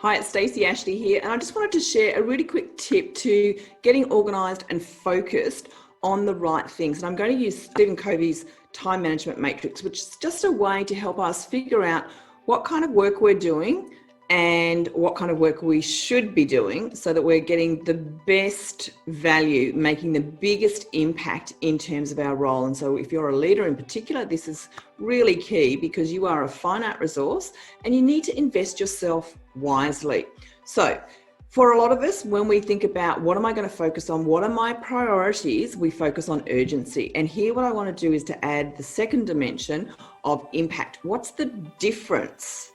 Hi, it's Stacey Ashley here, and I just wanted to share a really quick tip to getting organised and focused on the right things. And I'm going to use Stephen Covey's time management matrix, which is just a way to help us figure out what kind of work we're doing and what kind of work we should be doing so that we're getting the best value, making the biggest impact in terms of our role. And so if you're a leader in particular, this is really key because you are a finite resource and you need to invest yourself wisely. So for a lot of us, when we think about what am I going to focus on, what are my priorities, we focus on urgency. And here what I want to do is to add the second dimension of impact. What's the difference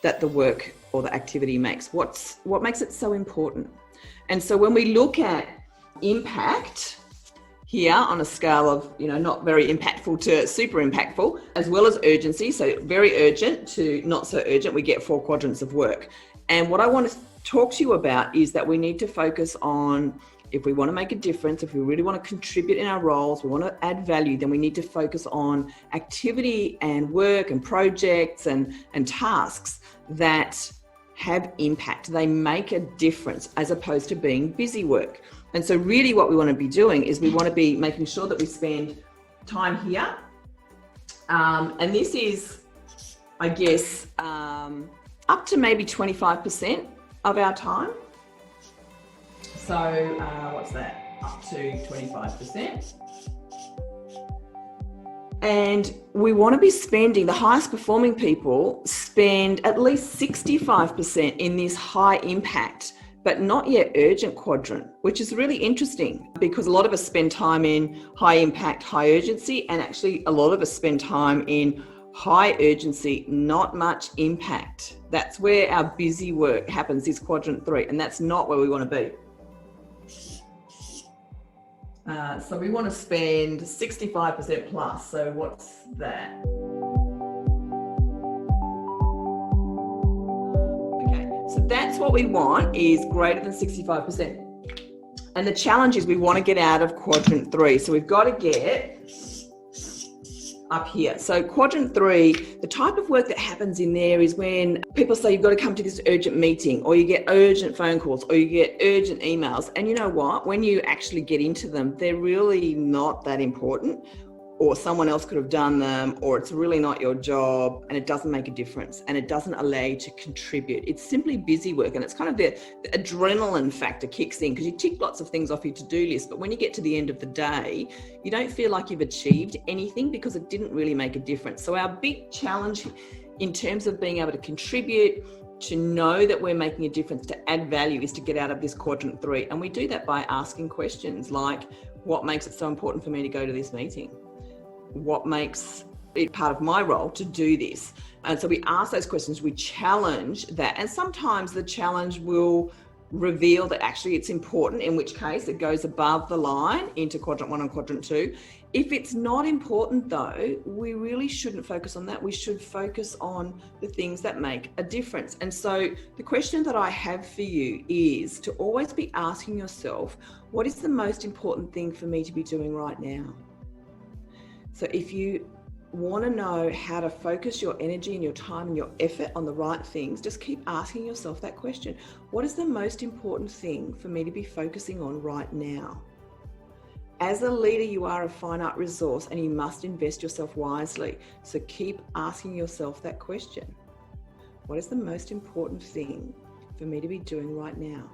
that the work or the activity makes? What makes it so important? And so when we look at impact here on a scale of, not very impactful to super impactful, as well as urgency, so very urgent to not so urgent, we get 4 quadrants of work. And what I want to talk to you about is that we need to focus on, if we want to make a difference, if we really want to contribute in our roles, we want to add value, then we need to focus on activity and work and projects and tasks that have impact. They make a difference as opposed to being busy work. And so really what we want to be doing is we want to be making sure that we spend time here. And this is, I guess, up to maybe 25% of our time. So what's that? Up to 25%. And we want to be spending, the highest performing people spend at least 65% in this high impact, but not yet urgent quadrant, which is really interesting because a lot of us spend time in high impact, high urgency, and actually a lot of us spend time in high urgency, not much impact. That's where our busy work happens, is quadrant 3, and that's not where we want to be. So we want to spend 65% plus. So what's that? Okay, so that's what we want, is greater than 65%. And the challenge is we want to get out of quadrant 3. So we've got to get up here. So quadrant 3, the type of work that happens in there is when people say you've got to come to this urgent meeting, or you get urgent phone calls, or you get urgent emails. And you know what? When you actually get into them, they're really not that important, or someone else could have done them, or it's really not your job, and it doesn't make a difference, and it doesn't allow you to contribute. It's simply busy work, and it's kind of the adrenaline factor kicks in because you tick lots of things off your to-do list, but when you get to the end of the day, you don't feel like you've achieved anything because it didn't really make a difference. So our big challenge in terms of being able to contribute, to know that we're making a difference, to add value, is to get out of this quadrant 3. And we do that by asking questions like, what makes it so important for me to go to this meeting? What makes it part of my role to do this? And so we ask those questions, we challenge that. And sometimes the challenge will reveal that actually it's important, in which case it goes above the line into quadrant 1 and quadrant 2. If it's not important though, we really shouldn't focus on that. We should focus on the things that make a difference. And so the question that I have for you is to always be asking yourself, what is the most important thing for me to be doing right now? So if you want to know how to focus your energy and your time and your effort on the right things, just keep asking yourself that question. What is the most important thing for me to be focusing on right now? As a leader, you are a finite resource and you must invest yourself wisely. So keep asking yourself that question. What is the most important thing for me to be doing right now?